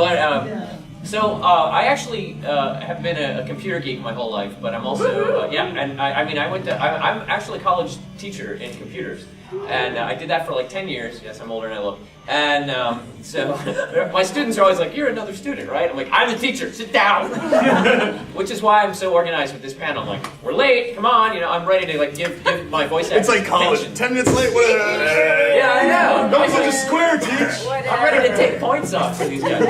But I actually have been a computer geek my whole life, but I'm also and I'm actually a college teacher in computers, and I did that for like 10 years. Yes, I'm older than I look. And so my students are always like, "You're another student, right?" I'm like, "I'm the teacher. Sit down." Which is why I'm so organized with this panel. I'm like, "We're late. Come on." I'm ready to like give my voice acting. It's like college. Attention. 10 minutes late. Yeah, I know. Don't put a square, teach. I'm ready to take points off for these guys.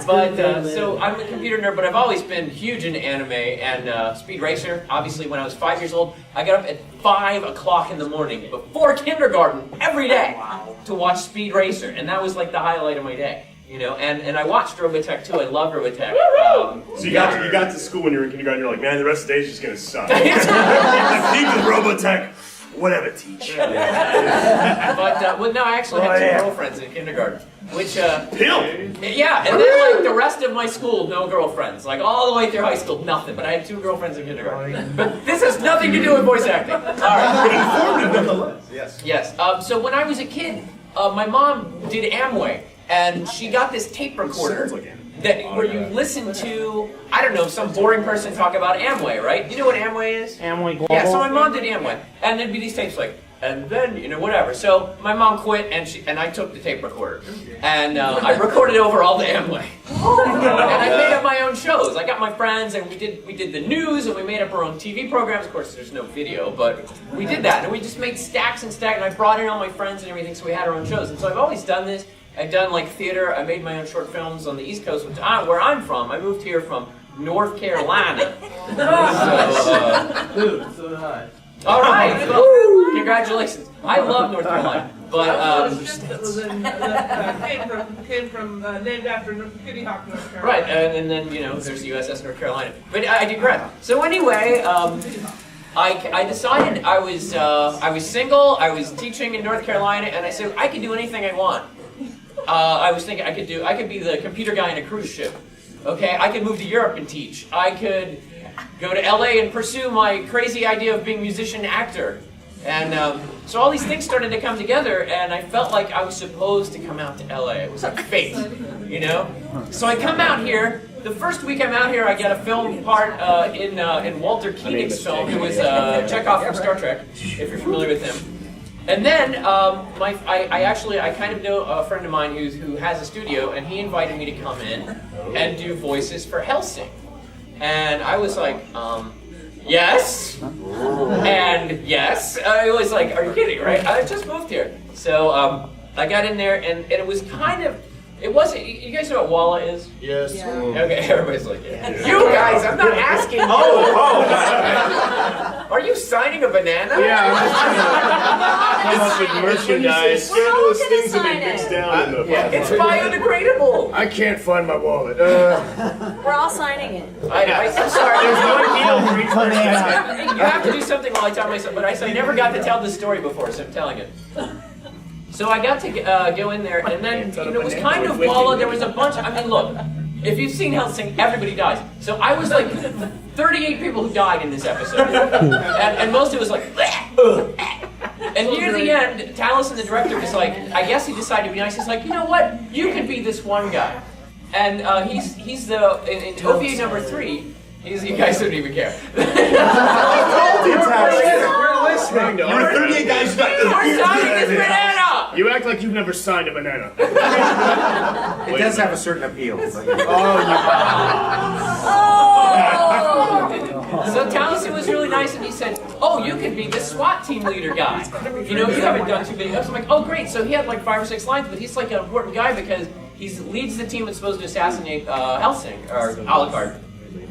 But so I'm a computer nerd, but I've always been huge into anime and Speed Racer. Obviously, when I was 5 years old, I got up at 5 o'clock in the morning before kindergarten every day to watch Speed Racer, and that was like the highlight of my day. And I watched Robotech too. I love Robotech. So you got to school when you were in kindergarten. You're like, man, the rest of the day is just gonna suck. Like, teach with Robotech. Whatever, teach. But no, I actually had 2 girlfriends in kindergarten, which Pill. yeah, and then like the rest of my school, no girlfriends, like all the way through high school, nothing. But I had 2 girlfriends in kindergarten. But this has nothing to do with voice acting. All right. Informative nonetheless. Yes. Yes. So when I was a kid, my mom did Amway, and she got this tape recorder where you listen to, I don't know, some boring person talk about Amway, right? You know what Amway is? Amway Global. Yeah, so my mom did Amway. And there'd be these tapes like, and then, whatever. So my mom quit, and I took the tape recorder. And I recorded over all the Amway. And I made up my own shows. I got my friends, and we did the news, and we made up our own TV programs. Of course, there's no video, but we did that. And we just made stacks and stacks, and I brought in all my friends and everything, so we had our own shows. And so I've always done this. I've done like theater. I made my own short films on the East Coast, where I'm from. I moved here from North Carolina. So high. All right. Well, congratulations. I love North Carolina, but came from named after Kitty Hawk, North Carolina. right, and then there's USS North Carolina. But I digress. So anyway, I decided I was single. I was teaching in North Carolina, and I said I could do anything I want. I was thinking I could be the computer guy in a cruise ship. Okay, I could move to Europe and teach. I could go to LA and pursue my crazy idea of being musician actor. And so all these things started to come together, and I felt like I was supposed to come out to LA. It was like fate, So I come out here. The first week I'm out here, I get a film part in Walter Koenig's film. It was Chekhov from Star Trek, if you're familiar with him. And then I kind of know a friend of mine who has a studio, and he invited me to come in and do voices for Hellsing. And I was like, yes, and yes. I was like, are you kidding, right? I just moved here. So I got in there, and it was kind of, it wasn't, you guys know what Walla is? Yes. Yeah. Okay, everybody's like, yeah. You guys, I'm not asking you. Are you signing a banana? Yeah. Come up with merchandise. Scandalous gonna things that sign get mixed it. down in the. It's biodegradable. I can't find my wallet. We're all signing it. I'm sorry. There's one deal for each person. You have to do something while I tell myself, but I never got to tell this story before, so I'm telling it. So I got to go in there, and then it was kind of Walla. There was a bunch. Look, if you've seen Hellsing, everybody dies. So I was like 38 people who died in this episode, and most of it was like. And near the end, Taliesin, the director, was like, I guess he decided to be nice. He's like, you know what? You could be this one guy, and he's the in OVA number 3. You guys don't even care. We're listening. There were 38 guys who got this. We're signing this banana! You act like you've never signed a banana. It does have a certain appeal. So Taliesin was really nice, and he said, oh, you could be the SWAT team leader guy. You haven't done too many. I'm like, oh, great. So he had like 5 or 6 lines, but he's like an important guy because he leads the team that's supposed to assassinate Hellsing, or Alucard.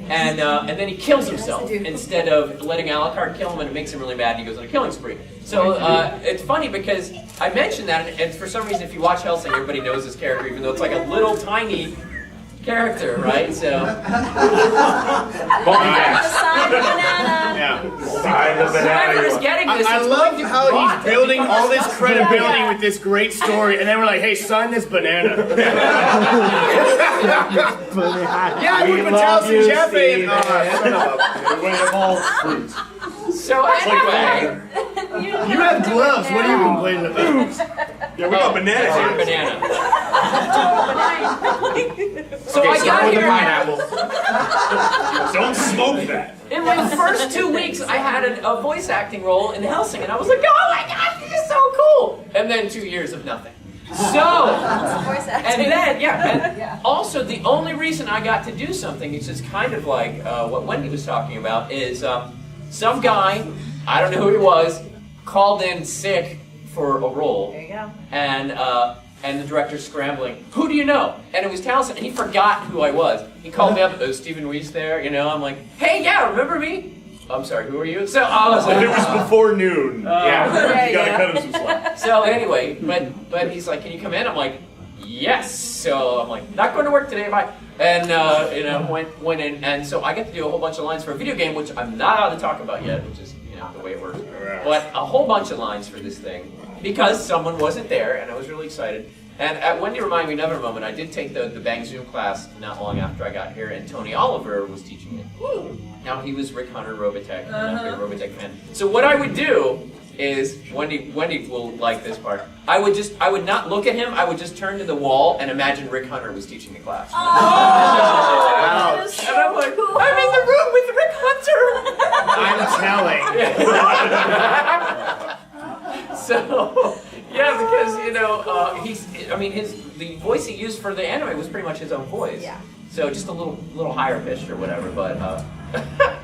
And then he kills himself instead of letting Alucard kill him, and it makes him really mad, and he goes on a killing spree. So it's funny because I mentioned that, and for some reason, if you watch Hellsing, everybody knows this character, even though it's like a little tiny character, right? So. Sign the banana. Yeah. Sign the Whoever's getting this, I it's love going to how plot. he's building all this credibility with this great story, and then we're like, hey, sign this banana. Yeah, I work with Taliesin Jaffe and shut up. So anyway, You have gloves. What are you complaining about? Yeah, we got bananas here. banana. So I got with the here. pineapple. Don't smoke that. In my first 2 weeks, I had a voice acting role in Helsing, and I was like, oh my gosh, this is so cool! And then 2 years of nothing. So, Voice acting. and then, and also the only reason I got to do something, it's just kind of like what Wendee was talking about, is some guy, I don't know who he was, called in sick for a role. There you go. And the director's scrambling, who do you know? And it was Towson, and he forgot who I was. He called me up, Stephen Weese there, you know, I'm like, hey, yeah, remember me? I'm sorry, who are you? So I was like, It was before noon. Yeah. You gotta cut him some slack. so anyway, but he's like, can you come in? I'm like, yes. So I'm like, not going to work today, bye. And you know, went in, and so I get to do a whole bunch of lines for a video game, which I'm not allowed to talk about yet, which is, you know, the way it works. But a whole bunch of lines for this thing because someone wasn't there, and I was really excited. And at Wendee reminded me another moment. I did take the Bang Zoom class not long after I got here, and Tony Oliver was teaching it. Now he was Rick Hunter Robotech, and I'm a big Robotech fan. So what I would do is Wendee will like this part. I would not look at him. I would just turn to the wall and imagine Rick Hunter was teaching the class. That is And I'm like, cool. I'm in the room with Rick Hunter. I'm telling. So, yeah, because you know, the voice he used for the anime was pretty much his own voice. Yeah. So just a little higher pitched or whatever, but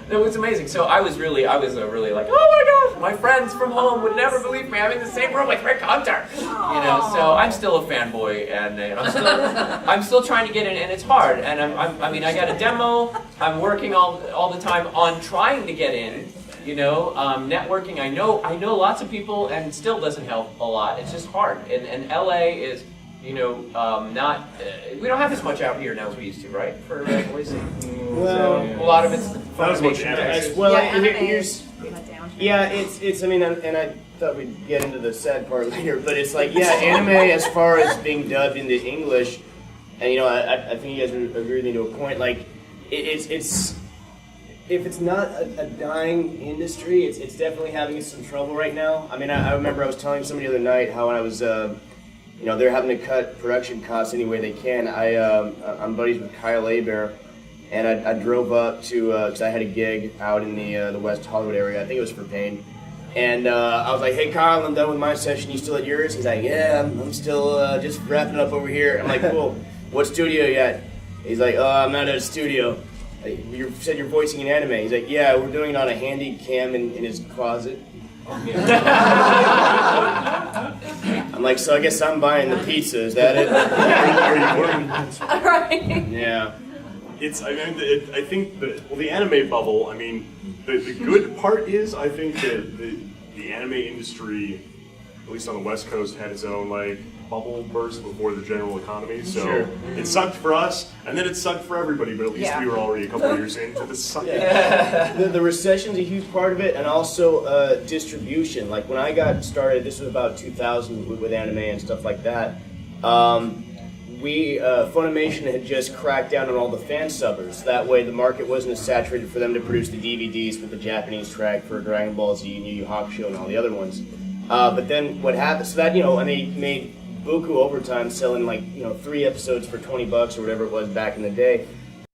it was amazing. So I was really like, oh my gosh, my friends from home would never believe me. I'm in the same room with Rick Hunter. You know, so I'm still a fanboy, and I'm still trying to get in, and it's hard. And I got a demo. I'm working all the time on trying to get in. You know, networking. I know lots of people, and it still doesn't help a lot. It's just hard. And LA is, you know, not. We don't have as much out here now as we used to, right? For voicing. Well, So a lot of it's Not as much Funimation, anime. Texas. well, Yeah, here- anime here's went down. yeah, it's. I mean, and I thought we'd get into the sad part later, but it's like, yeah, anime as far as being dubbed into English, and you know, I think you guys would agree with me to a point. Like, it's. If it's not a dying industry, it's definitely having some trouble right now. I mean, I remember I was telling somebody the other night how when I was, you know, they're having to cut production costs any way they can. I'm buddies with Kyle Aber, and I drove up to, because I had a gig out in the West Hollywood area. I think it was for Pain. And I was like, hey, Kyle, I'm done with my session. You still at yours? He's like, yeah, I'm still just wrapping up over here. I'm like, cool. What studio you at? He's like, I'm not at a studio. You said you're voicing an anime. He's like, yeah, we're doing it on a handy cam in his closet. I'm like, so I guess I'm buying the pizza. Is that it? Are you working? Right. Yeah. I think the anime bubble. I mean, the good part is I think that the anime industry, at least on the West Coast, had its own like bubble burst before the general economy. So Sure. it sucked for us, and then it sucked for everybody. But at least Yeah. we were already a couple of years into the sucking. The recession's a huge part of it, and also distribution. Like when I got started, this was about 2000 with anime and stuff like that. Funimation had just cracked down on all the fan subbers. That way, the market wasn't as saturated for them to produce the DVDs with the Japanese track for Dragon Ball Z and Yu Yu Hakusho and all the other ones. But then what happened? So that, you know, and they made buku overtime selling like, you know, 3 episodes for $20 or whatever it was back in the day.